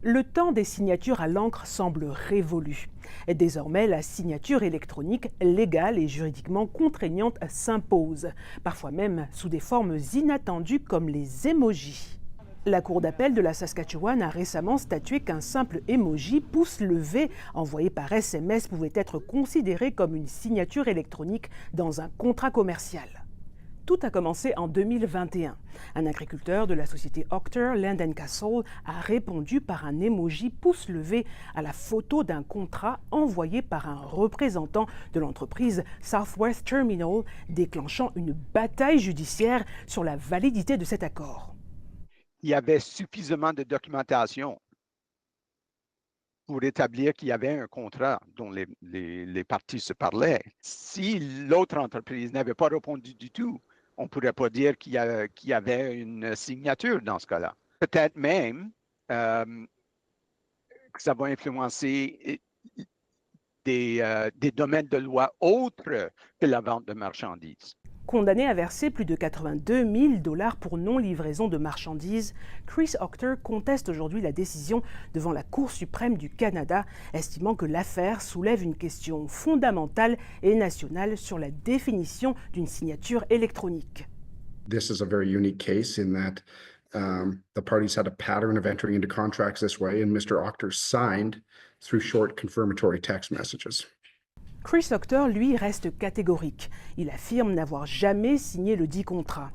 Le temps des signatures à l'encre semble révolu. Et désormais, la signature électronique, légale et juridiquement contraignante, s'impose, parfois même sous des formes inattendues comme les emojis. La Cour d'appel de la Saskatchewan a récemment statué qu'un simple emoji pouce levé envoyé par SMS pouvait être considéré comme une signature électronique dans un contrat commercial. Tout a commencé en 2021. Un agriculteur de la société Octor Land and Castle a répondu par un emoji pouce levé à la photo d'un contrat envoyé par un représentant de l'entreprise Southwest Terminal, déclenchant une bataille judiciaire sur la validité de cet accord. Il y avait suffisamment de documentation pour établir qu'il y avait un contrat dont les parties se parlaient. Si l'autre entreprise n'avait pas répondu du tout, on ne pourrait pas dire qu'il y avait une signature dans ce cas-là. Peut-être même que ça va influencer des domaines de loi autres que la vente de marchandises. Condamné à verser plus de 82 000 $ pour non-livraison de marchandises, Chris Octor conteste aujourd'hui la décision devant la Cour suprême du Canada, estimant que l'affaire soulève une question fondamentale et nationale sur la définition d'une signature électronique. This is a very unique case in that the parties had a pattern of entering into contracts this way, and Mr. Octor signed through short confirmatory text messages. Chris Octor, lui, reste catégorique. Il affirme n'avoir jamais signé le dit contrat.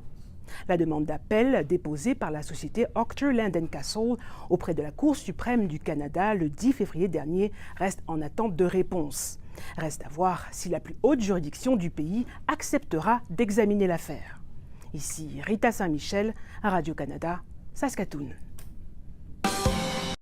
La demande d'appel déposée par la société Octor Land and Castle auprès de la Cour suprême du Canada le 10 février dernier reste en attente de réponse. Reste à voir si la plus haute juridiction du pays acceptera d'examiner l'affaire. Ici Rita Saint-Michel, à Radio-Canada, Saskatoon.